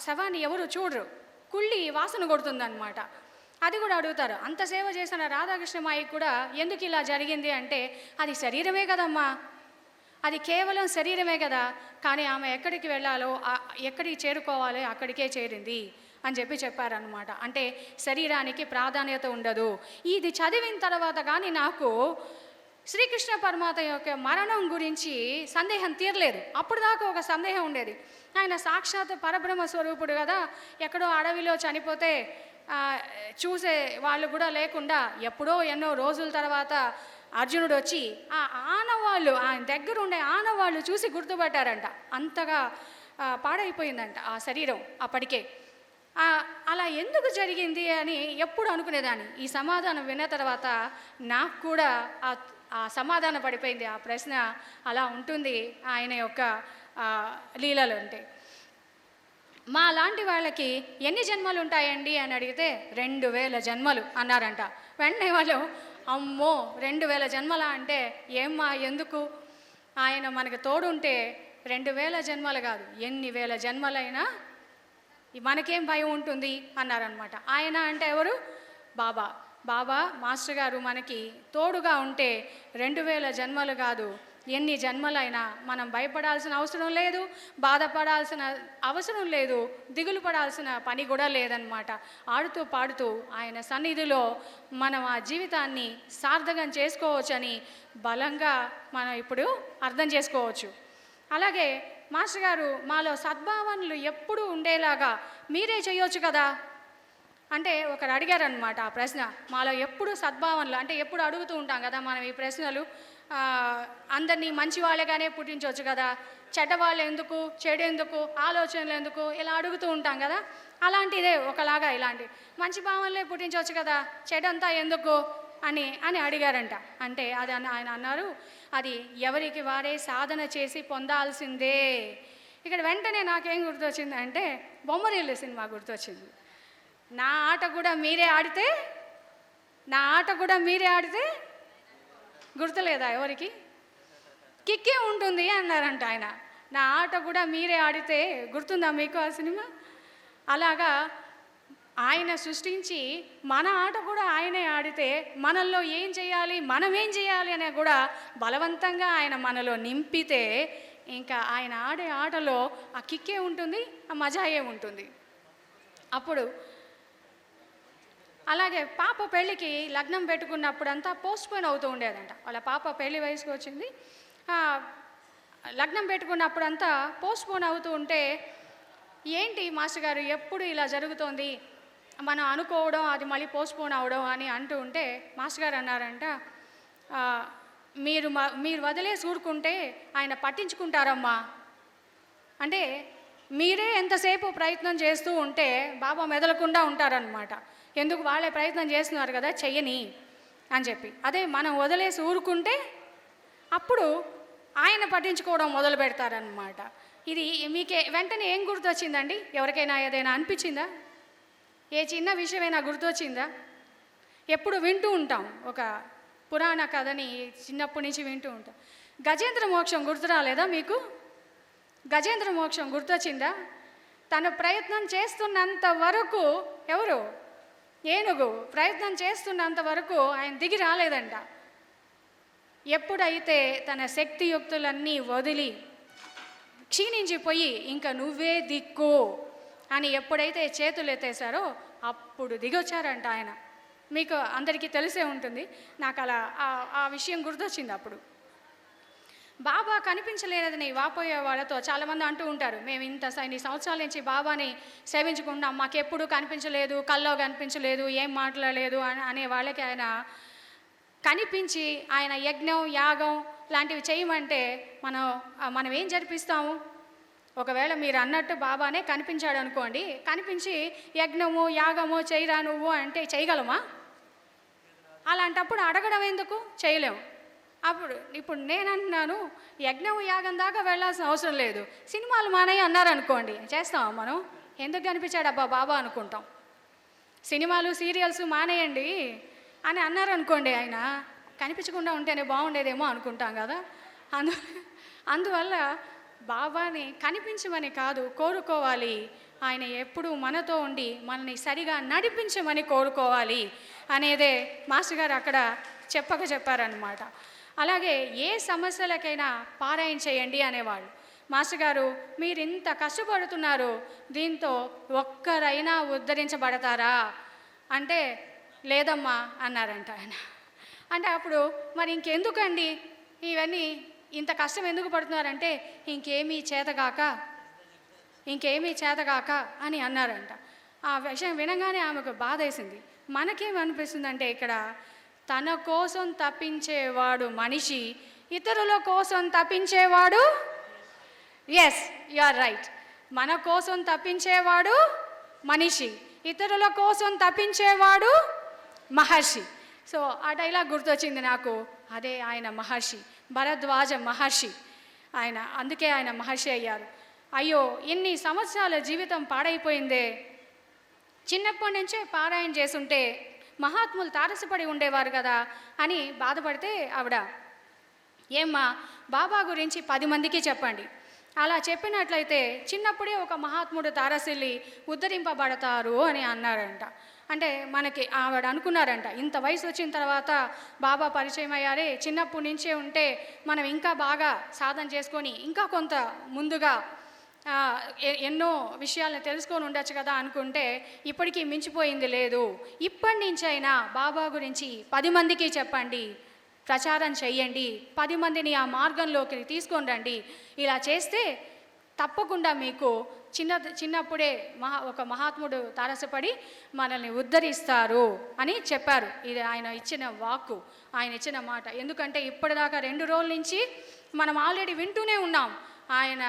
శవాన్ని ఎవరు చూడరు, కుళ్ళి వాసన కొడుతుందన్నమాట. అది కూడా అడుగుతారు. అంత సేవ చేసిన రాధాకృష్ణమాయికి కూడా ఎందుకు ఇలా జరిగింది అంటే, అది శరీరమే కదమ్మా, అది కేవలం శరీరమే కదా, కానీ ఆమె ఎక్కడికి వెళ్ళాలో ఎక్కడికి చేరుకోవాలో అక్కడికే చేరింది అని చెప్పారనమాట. అంటే శరీరానికి ప్రాధాన్యత ఉండదు. ఇది చదివిన తర్వాత కానీ నాకు శ్రీకృష్ణ పరమాత్మ యొక్క మరణం గురించి సందేహం తీరలేదు. అప్పుడు దాకా ఒక సందేహం ఉండేది, ఆయన సాక్షాత్ పరబ్రహ్మ స్వరూపుడు కదా, ఎక్కడో అడవిలో చనిపోతే చూసే వాళ్ళు కూడా లేకుండా ఎప్పుడో ఎన్నో రోజుల తర్వాత అర్జునుడు వచ్చి ఆ ఆనవాళ్ళు, ఆయన దగ్గర ఉండే ఆనవాళ్ళు చూసి గుర్తుపట్టారంట. అంతగా పాడైపోయిందంట ఆ శరీరం అప్పటికే. అలా ఎందుకు జరిగింది అని ఎప్పుడు అనుకునేదాన్ని. ఈ సమాధానం విన్న తర్వాత నాకు కూడా ఆ సమాధానం పడిపోయింది. ఆ ప్రశ్న అలా ఉంటుంది ఆయన యొక్క లీలలు. అంటే మా లాంటి వాళ్ళకి ఎన్ని జన్మలు ఉంటాయండి అని అడిగితే 2000 జన్మలు అన్నారంట. వెంటనే వాళ్ళు అమ్మో 2000 జన్మలా అంటే ఏమ్మా ఎందుకు, ఆయన మనకు తోడుంటే 2000 జన్మలు కాదు ఎన్ని వేల జన్మలైనా మనకేం భయం ఉంటుంది అన్నారనమాట. ఆయన అంటే ఎవరు? బాబా మాస్టర్ గారు మనకి తోడుగా ఉంటే 2000 జన్మలు కాదు ఎన్ని జన్మలైనా మనం భయపడాల్సిన అవసరం లేదు, బాధపడాల్సిన అవసరం లేదు, దిగులు పడాల్సిన పని కూడా లేదనమాట. ఆడుతూ పాడుతూ ఆయన సన్నిధిలో మనం ఆ జీవితాన్ని సార్థకం చేసుకోవచ్చని బలంగా మనం ఇప్పుడు అర్థం చేసుకోవచ్చు. అలాగే మాస్టర్ గారు మాలో సద్భావనలు ఎప్పుడు ఉండేలాగా మీరే చేయొచ్చు కదా అంటే ఒకరు అడిగారనమాట ఆ ప్రశ్న. మాలో ఎప్పుడు సద్భావనలు అంటే ఎప్పుడు అడుగుతూ ఉంటాం కదా మనం ఈ ప్రశ్నలు, అందరినీ మంచి వాళ్ళగానే పుట్టించవచ్చు కదా, చెడ్డవాళ్ళు ఎందుకు, చెడు ఎందుకు, ఆలోచనలు ఎందుకు, ఇలా అడుగుతూ ఉంటాం కదా. అలాంటిదే ఒకలాగా ఇలాంటి మంచి భావనలే పుట్టించవచ్చు కదా, చెడంతా ఎందుకు అని అడిగారంట. అంటే అది ఆయన అన్నారు, అది ఎవరికి వారే సాధన చేసి పొందాల్సిందే. ఇక్కడ వెంటనే నాకేం గుర్తొచ్చింది అంటే బొమ్మరిల్లు సినిమా గుర్తొచ్చింది. నా ఆట కూడా మీరే ఆడితే గుర్తులేదా ఎవరికి? కిక్కే ఉంటుంది అన్నారంట ఆయన. నా ఆట కూడా మీరే ఆడితే గుర్తుందా మీకు ఆ సినిమా? అలాగా ఆయన సృష్టించి మన ఆట కూడా ఆయనే ఆడితే మనల్లో ఏం చేయాలి, మనం ఏం చేయాలి అనే కూడా బలవంతంగా ఆయన మనలో నింపితే ఇంకా ఆయన ఆడే ఆటలో ఆ కిక్కే ఉంటుంది, ఆ మజాయే ఉంటుంది. అప్పుడు అలాగే పాప పెళ్ళికి లగ్నం పెట్టుకున్నప్పుడంతా పోస్ట్పోన్ అవుతూ ఉండేదంట. వాళ్ళ పాప పెళ్లి వయసుకు వచ్చింది, లగ్నం పెట్టుకున్నప్పుడంతా పోస్ట్పోన్ అవుతూ ఉంటే ఏంటి మాస్టర్ గారు ఎప్పుడు ఇలా జరుగుతోంది, మనం అనుకోవడం అది మళ్ళీ పోస్ట్పోన్ అవడం అని అంటూ ఉంటే మాస్టర్ గారు అన్నారంట, మీరు వదిలేసి ఊరుకుంటే ఆయన పట్టించుకుంటారమ్మా. అంటే మీరే ఎంతసేపు ప్రయత్నం చేస్తూ ఉంటే బాబా మెదలకుండా ఉంటారనమాట. ఎందుకు, వాళ్ళే ప్రయత్నం చేస్తున్నారు కదా చెయ్యని అని చెప్పి. అదే మనం వదిలేసి ఊరుకుంటే అప్పుడు ఆయన పట్టించుకోవడం మొదలు పెడతారనమాట. ఇది మీకే వెంటనే ఏం గుర్తొచ్చిందండి? ఎవరికైనా ఏదైనా అనిపించిందా? ఏ చిన్న విషయమైనా గుర్తొచ్చిందా? ఎప్పుడు వింటూ ఉంటాం ఒక పురాణ కథని, చిన్నప్పటి నుంచి వింటూ ఉంటాం. గజేంద్ర మోక్షం గుర్తు రాలేదా మీకు? గజేంద్ర మోక్షం గుర్తొచ్చిందా? తన ప్రయత్నం చేస్తున్నంత వరకు ఎవరు? ఏనుగు ప్రయత్నం చేస్తున్నంత వరకు ఆయన దిగి రాలేదంట. ఎప్పుడైతే తన శక్తియుక్తులన్నీ వదిలి క్షీణించిపోయి ఇంకా నువ్వే దిక్కు అని ఎప్పుడైతే చేతులు ఎత్తేసారో అప్పుడు దిగొచ్చారంట ఆయన. మీకు అందరికీ తెలిసే ఉంటుంది. నాకు అలా ఆ విషయం గుర్తొచ్చింది. అప్పుడు బాబా కనిపించలేదని వాపోయే వాళ్ళతో చాలామంది అంటూ ఉంటారు, మేము ఇన్ని సంవత్సరాల నుంచి బాబాని సేవించుకుంటున్నాం, మాకెప్పుడు కనిపించలేదు, కల్లో కనిపించలేదు, ఏం మాట్లాడలేదు అనే వాళ్ళకి ఆయన కనిపించి ఆయన యజ్ఞం యాగం లాంటివి చేయమంటే మనం ఏం జరిపిస్తాము? ఒకవేళ మీరు అన్నట్టు బాబానే కనిపించాడు అనుకోండి, కనిపించి యజ్ఞము యాగము చేయరా నువ్వు అంటే చేయగలమా? అలాంటప్పుడు అడగడం ఎందుకు? చేయలేము. ఇప్పుడు నేను అంటున్నాను, యజ్ఞం యాగం దాకా వెళ్ళాల్సిన అవసరం లేదు, సినిమాలు మానేయి అన్నారనుకోండి, చేస్తామా మనం? ఎందుకు కనిపించాడు అబ్బా బాబా అనుకుంటాం. సినిమాలు సీరియల్స్ మానేయండి అని అన్నారనుకోండి, ఆయన కనిపించకుండా ఉంటేనే బాగుండేదేమో అనుకుంటాం కదా. అందువల్ల బాబాని కనిపించమని కాదు కోరుకోవాలి, ఆయన ఎప్పుడు మనతో ఉండి మనల్ని సరిగా నడిపించమని కోరుకోవాలి అనేదే మాస్టర్ గారు అక్కడ చెప్పారనమాట. అలాగే ఏ సమస్యలకైనా పారాయణ చేయండి అనేవాళ్ళు. మాస్టర్ గారు మీరు ఇంత కష్టపడుతున్నారు, దీంతో ఒక్కరైనా ఉద్ధరించబడతారా అంటే లేదమ్మా అన్నారంట ఆయన. అంటే అప్పుడు మరి ఇంకెందుకండి ఇవన్నీ, ఇంత కష్టం ఎందుకు పడుతున్నారంటే ఇంకేమీ చేతగాక అని అన్నారంట. ఆ విషయం వినగానే ఆమెకు బాధ వేసింది. మనకేమనిపిస్తుందంటే ఇక్కడ తన కోసం తప్పించేవాడు మనిషి, ఇతరుల కోసం తప్పించేవాడు, ఎస్ యు ఆర్ రైట్, మన కోసం తప్పించేవాడు మనిషి, ఇతరుల కోసం తప్పించేవాడు మహర్షి. సో ఆ డైలాగ్ గుర్తొచ్చింది నాకు. అదే ఆయన మహర్షి, భరద్వాజ మహర్షి. అందుకే ఆయన మహర్షి అయ్యారు. అయ్యో ఇన్ని సంవత్సరాల జీవితం పాడైపోయిందే, చిన్నప్పటి నుంచే పారాయణ చేసుంటే మహాత్ములు తారసపడి ఉండేవారు కదా అని బాధపడితే ఆవిడ, ఏమ్మా బాబా గురించి 10 మందికి చెప్పండి, అలా చెప్పినట్లయితే చిన్నప్పుడే ఒక మహాత్ముడు తారసిల్లి ఉద్ధరింపబడతారు అని అన్నారంట. అంటే మనకి ఆవిడ అనుకున్నారంట, ఇంత వయసు వచ్చిన తర్వాత బాబా పరిచయం అయ్యారే, చిన్నప్పటి నుంచే ఉంటే మనం ఇంకా బాగా సాధన చేసుకొని ఇంకా కొంత ముందుగా ఎన్నో విషయాలను తెలుసుకొని ఉండొచ్చు కదా అనుకుంటే ఇప్పటికీ మించిపోయింది లేదు. ఇప్పటి నుంచైనా బాబా గురించి 10 మందికి చెప్పండి, ప్రచారం చెయ్యండి, 10 మందిని ఆ మార్గంలోకి తీసుకొని రండి. ఇలా చేస్తే తప్పకుండా మీకు చిన్నప్పుడే ఒక మహాత్ముడు తారసపడి మనల్ని ఉద్ధరిస్తారు అని చెప్పారు. ఇది ఆయన ఇచ్చిన వాక్కు, ఆయన ఇచ్చిన మాట. ఎందుకంటే ఇప్పటిదాకా 2 రోజుల నుంచి మనం ఆల్రెడీ వింటూనే ఉన్నాం, ఆయన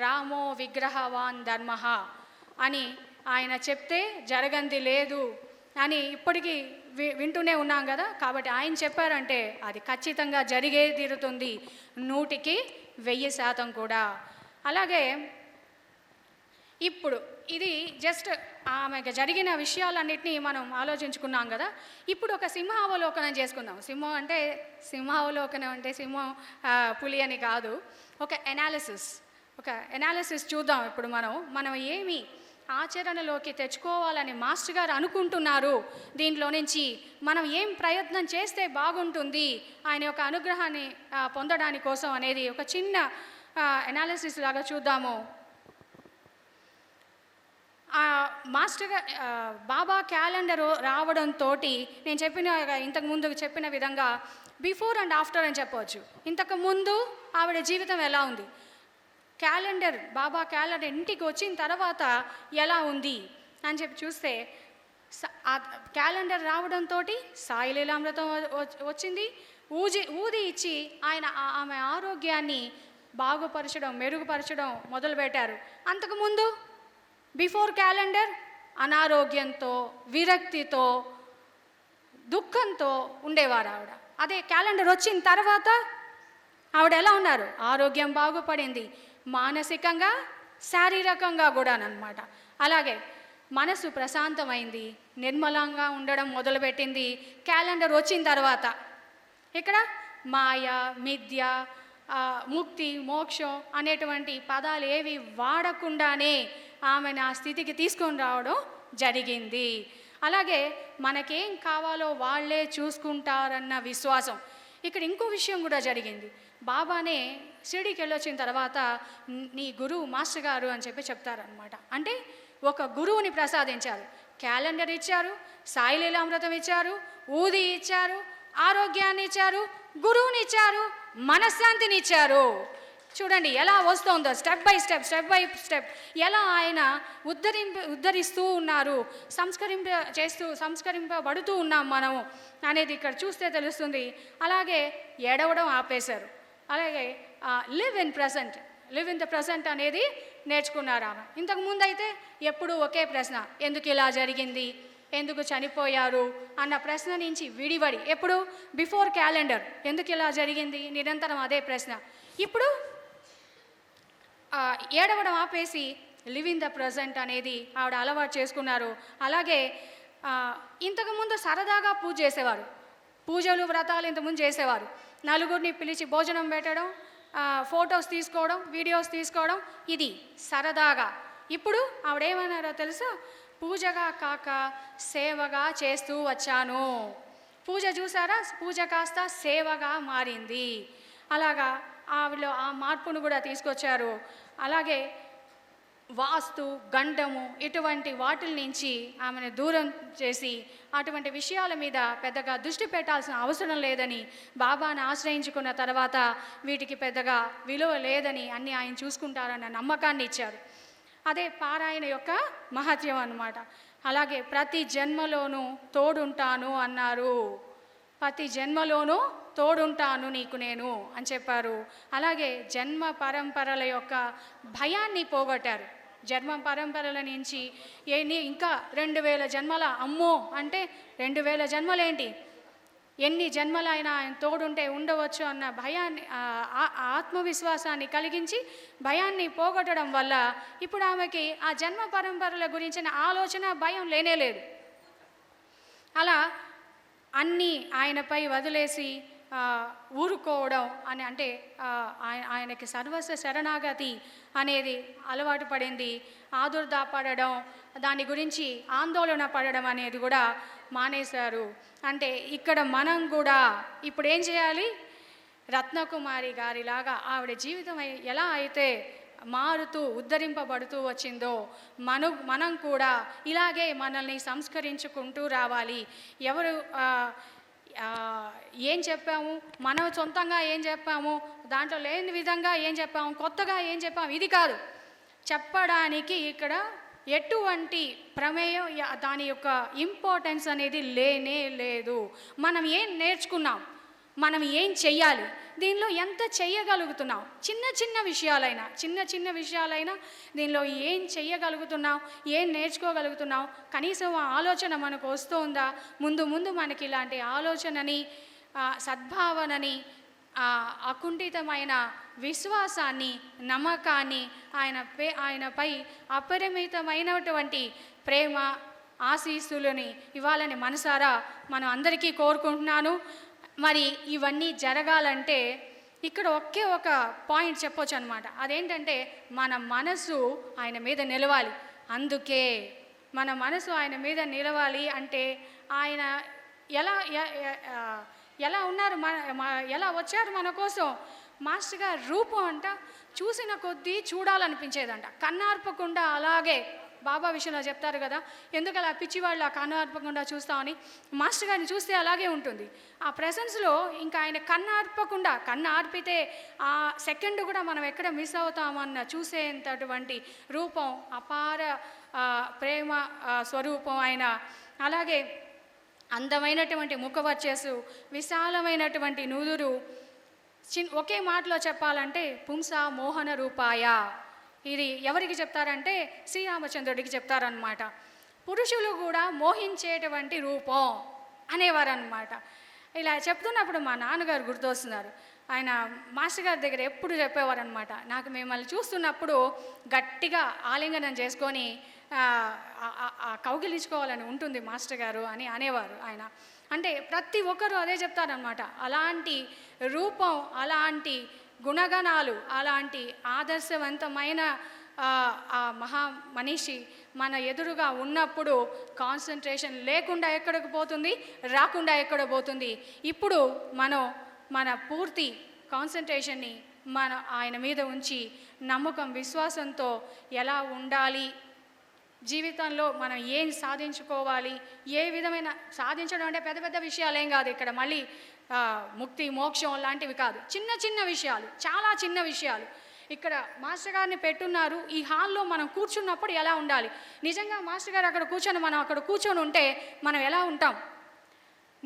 రామో విగ్రహవాన్ ధర్మ అని ఆయన చెప్తే జరగంది లేదు అని ఇప్పటికీ వింటూనే ఉన్నాం కదా. కాబట్టి ఆయన చెప్పారంటే అది ఖచ్చితంగా జరిగే తీరుతుంది, 100% కూడా. అలాగే ఇప్పుడు ఇది జస్ట్ ఆమెకు జరిగిన విషయాలన్నింటినీ మనం ఆలోచించుకున్నాం కదా. ఇప్పుడు ఒక సింహావలోకనం చేసుకుందాం. సింహం అంటే సింహం పులి అని కాదు, ఒక ఎనాలిసిస్ చూద్దాం. ఇప్పుడు మనం ఏమి ఆచరణలోకి తెచ్చుకోవాలని మాస్టర్ గారు అనుకుంటున్నారు, దీంట్లో నుంచి మనం ఏం ప్రయత్నం చేస్తే బాగుంటుంది ఆయన యొక్క అనుగ్రహాన్ని పొందడానికి కోసం అనేది ఒక చిన్న ఎనాలిసిస్ లాగా చూద్దాము. మాస్టర్గా బాబా క్యాలెండర్ రావడంతో నేను ఇంతకుముందు చెప్పిన విధంగా బిఫోర్ అండ్ ఆఫ్టర్ అని చెప్పవచ్చు. ఇంతకుముందు ఆవిడ జీవితం ఎలా ఉంది, బాబా క్యాలెండర్ ఇంటికి వచ్చిన తర్వాత ఎలా ఉంది అని చెప్పి చూస్తే, క్యాలెండర్ రావడంతో సాయి లీలామృతం వచ్చింది, ఊది ఇచ్చి ఆమె ఆరోగ్యాన్ని మెరుగుపరచడం మొదలుపెట్టారు. అంతకుముందు బిఫోర్ క్యాలెండర్ అనారోగ్యంతో, విరక్తితో, దుఃఖంతో ఉండేవారు ఆవిడ. అదే క్యాలెండర్ వచ్చిన తర్వాత ఆవిడ ఎలా ఉన్నారు, ఆరోగ్యం బాగుపడింది, మానసికంగా శారీరకంగా కూడానమాట. అలాగే మనసు ప్రశాంతమైంది, నిర్మలంగా ఉండడం మొదలుపెట్టింది క్యాలెండర్ వచ్చిన తర్వాత. ఇక్కడ మాయ, మిథ్య, ముక్తి, మోక్షం అనేటువంటి పదాలు ఏవి వాడకుండానే ఆమెను ఆ స్థితికి తీసుకొని రావడం జరిగింది. అలాగే మనకేం కావాలో వాళ్ళే చూసుకుంటారన్న విశ్వాసం. ఇక్కడ ఇంకో విషయం కూడా జరిగింది. బాబానే షిరిడీకి వెళ్ళొచ్చిన తర్వాత నీ గురువు మాస్టర్ గారు అని చెప్పి చెప్తారనమాట. అంటే ఒక గురువుని ప్రసాదించారు, క్యాలెండర్ ఇచ్చారు, సాయి లీలామృతం ఇచ్చారు, ఊది ఇచ్చారు, ఆరోగ్యాన్ని ఇచ్చారు, గురువుని ఇచ్చారు, మనశ్శాంతిని ఇచ్చారు. చూడండి ఎలా వస్తుందో, స్టెప్ బై స్టెప్ ఎలా ఆయన ఉద్ధరిస్తూ ఉన్నారు, సంస్కరింపబడుతూ ఉన్నాం మనము అనేది ఇక్కడ చూస్తే తెలుస్తుంది. అలాగే ఏడవడం ఆపేశారు. అలాగే లివ్ ఇన్ ద ప్రజెంట్ అనేది నేర్చుకున్నారు ఆమె. ఇంతకుముందు అయితే ఎప్పుడు ఒకే ప్రశ్న, ఎందుకు ఇలా జరిగింది, ఎందుకు చనిపోయారు అన్న ప్రశ్న నుంచి విడివడి, ఎప్పుడు బిఫోర్ క్యాలెండర్ ఎందుకు ఇలా జరిగింది నిరంతరం అదే ప్రశ్న. ఇప్పుడు ఏడవడం ఆపేసి లివ్ ఇన్ ద ప్రజెంట్ అనేది ఆవిడ అలవాటు చేసుకున్నారు. అలాగే ఇంతకుముందు సరదాగా పూజ చేసేవారు, పూజలు వ్రతాలు ఇంతకుముందు చేసేవారు. నలుగురిని పిలిచి భోజనం పెట్టడం, ఫొటోస్ తీసుకోవడం, వీడియోస్ తీసుకోవడం, ఇది సరదాగా. ఇప్పుడు ఆవిడేమన్నారో తెలుసా? పూజగా కాక సేవగా చేస్తూ వచ్చాను. పూజ చూసారా? పూజ కాస్త సేవగా మారింది. అలాగా ఆవిడలో ఆ మార్పును కూడా తీసుకొచ్చారు. అలాగే వాస్తు, గండము ఇటువంటి వాటిల నుంచి ఆమెను దూరం చేసి అటువంటి విషయాల మీద పెద్దగా దృష్టి పెట్టాల్సిన అవసరం లేదని, బాబాను ఆశ్రయించుకున్న తర్వాత వీటికి పెద్దగా విలువ లేదని, అన్నీ ఆయన చూసుకుంటారన్న నమ్మకాన్ని ఇచ్చారు. అదే పారాయణ యొక్క మహత్యం అన్నమాట. అలాగే ప్రతి జన్మలోనూ తోడుంటాను అన్నారు. ప్రతి జన్మలోనూ తోడుంటాను నీకు నేను అని చెప్పారు. అలాగే జన్మ పరంపరల యొక్క భయాన్ని పోగొట్టారు. జన్మ పరంపరల నుంచి ఇంకా 2000 జన్మల, అమ్మో అంటే 2000 జన్మలేంటి, ఎన్ని జన్మలైనా ఆయన తోడుంటే ఉండవచ్చు అన్న భయాన్ని, ఆత్మవిశ్వాసాన్ని కలిగించి భయాన్ని పోగొట్టడం వల్ల ఇప్పుడు ఆమెకి ఆ జన్మ పరంపరల గురించిన ఆలోచన, భయం లేనేలేదు. అలా అన్నీ ఆయనపై వదిలేసి ఊరుకోవడం అని, అంటే ఆయనకి సర్వస్వ శరణాగతి అనేది అలవాటు పడింది. ఆదుర్దా పడడం, దాని గురించి ఆందోళన పడడం అనేది కూడా మానేశారు. అంటే ఇక్కడ మనం కూడా ఇప్పుడు ఏం చేయాలి? రత్నకుమారి గారిలాగా ఆవిడ జీవితం ఎలా అయితే మారుతూ ఉద్ధరింపబడుతూ వచ్చిందో మనం కూడా ఇలాగే మనల్ని సంస్కరించుకుంటూ రావాలి. ఎవరు ఏం చెప్పాము, మనం సొంతంగా ఏం చెప్పాము, దాంట్లో లేని విధంగా ఏం చెప్పాము, కొత్తగా ఏం చెప్పాము, ఇది కాదు చెప్పడానికి. ఇక్కడ ఎటువంటి ప్రమేయం, దాని యొక్క ఇంపార్టెన్స్ అనేది లేనే లేదు. మనం ఏం నేర్చుకున్నాం, మనం ఏం చెయ్యాలి, దీనిలో ఎంత చెయ్యగలుగుతున్నాం, చిన్న చిన్న విషయాలైనా దీనిలో ఏం చెయ్యగలుగుతున్నాం, ఏం నేర్చుకోగలుగుతున్నాం, కనీసం ఆ ఆలోచన మనకు వస్తుందా? ముందు మనకి ఇలాంటి ఆలోచనని, సద్భావనని, అకుంఠితమైన విశ్వాసాన్ని, నమ్మకాన్ని, ఆయనపై అపరిమితమైనటువంటి ప్రేమ, ఆశీస్సులని ఇవ్వాలని మనసారా మనం అందరికీ కోరుకుంటున్నాను. మరి ఇవన్నీ జరగాలంటే ఇక్కడ ఒక పాయింట్ చెప్పొచ్చు అనమాట. అదేంటంటే మన మనసు ఆయన మీద నిలవాలి. అందుకే మన మనసు ఆయన మీద నిలవాలి అంటే ఆయన ఎలా ఉన్నారు, ఎలా వచ్చారు మన కోసం. మాస్టర్ గారు రూపం అంట చూసిన కొద్దీ చూడాలనిపించేదంట, కన్నార్పకుండా. అలాగే బాబా విషయంలో చెప్తారు కదా, ఎందుకు అలా పిచ్చివాళ్ళు ఆ కన్ను ఆర్పకుండా చూస్తామని. మాస్టర్ గారిని చూస్తే అలాగే ఉంటుంది. ఆ ప్రెసెన్స్లో ఇంకా ఆయన కన్ను ఆర్పితే ఆ సెకండ్ కూడా మనం ఎక్కడ మిస్ అవుతామన్న చూసేంతటువంటి రూపం, అపార ప్రేమ స్వరూపం ఆయన. అలాగే అందమైనటువంటి ముఖవర్చస్సు, విశాలమైనటువంటి నుదురు. ఒకే మాటలో చెప్పాలంటే పుంస మోహన రూపాయ. ఇది ఎవరికి చెప్తారంటే శ్రీరామచంద్రుడికి చెప్తారనమాట. పురుషులు కూడా మోహించేటువంటి రూపం అనేవారనమాట. ఇలా చెప్తున్నప్పుడు మా నాన్నగారు గుర్తొస్తున్నారు. ఆయన మాస్టర్ గారి దగ్గర ఎప్పుడు చెప్పేవారనమాట, నాకు మిమ్మల్ని చూస్తున్నప్పుడు గట్టిగా ఆలింగనం చేసుకొని కౌగిలించుకోవాలని ఉంటుంది మాస్టర్ గారు అని అనేవారు ఆయన. అంటే ప్రతి ఒక్కరూ అదే చెప్తారనమాట. అలాంటి రూపం, అలాంటి గుణగణాలు, అలాంటి ఆదర్శవంతమైన ఆ మహా మనిషి మన ఎదురుగా ఉన్నప్పుడు కాన్సన్ట్రేషన్ లేకుండా ఎక్కడికి పోతుంది, రాకుండా ఎక్కడ పోతుంది. ఇప్పుడు మన పూర్తి కాన్సన్ట్రేషన్ని ఆయన మీద ఉంచి నమ్మకం, విశ్వాసంతో ఎలా ఉండాలి, జీవితంలో మనం ఏం సాధించుకోవాలి, ఏ విధమైన సాధించడం అంటే పెద్ద పెద్ద విషయాలు ఏం కాదు. ఇక్కడ మళ్ళీ ముక్తి, మోక్షం లాంటివి కాదు, చిన్న విషయాలు, చాలా చిన్న విషయాలు. ఇక్కడ మాస్టర్ గారిని పెట్టున్నారు. ఈ హాల్లో మనం కూర్చున్నప్పుడు ఎలా ఉండాలి, నిజంగా మాస్టర్ గారు అక్కడ మనం అక్కడ కూర్చొని ఉంటే మనం ఎలా ఉంటాం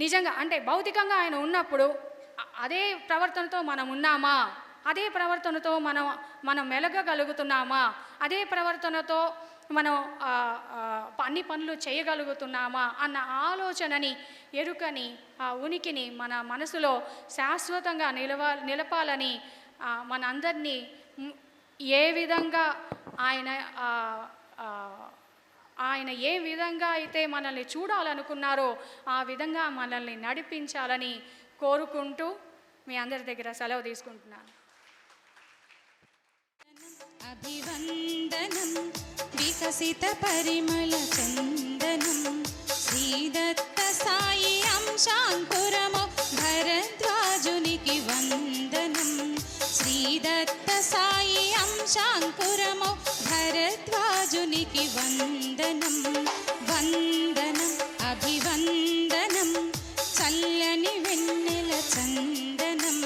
నిజంగా, అంటే భౌతికంగా ఆయన ఉన్నప్పుడు అదే ప్రవర్తనతో మనం ఉన్నామా, అదే ప్రవర్తనతో మనం మెలగగలుగుతున్నామా, అదే ప్రవర్తనతో మనం అన్ని పనులు చేయగలుగుతున్నామా అన్న ఆలోచనని, ఎరుకని, ఆ ఉనికిని మన మనసులో శాశ్వతంగా నిలపాలని మనందరినీ ఏ విధంగా ఆయన ఏ విధంగా అయితే మనల్ని చూడాలనుకున్నారో ఆ విధంగా మనల్ని నడిపించాలని కోరుకుంటూ మీ అందరి దగ్గర సెలవు తీసుకుంటున్నాను. అభివందనం. వికసిత పరిమళ చందనం శ్రీదత్త సాయి అంశాంకురమో భరద్వాజునికి వందనం శ్రీదత్త సాయి అంశాంకురమో భరద్వాజునికి వందనం వందనం అభివందనం చల్లని వెన్నెల చందనం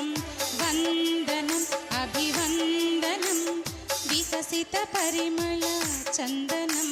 వందనం అభివందనం వికసిత పరిమళ చందనం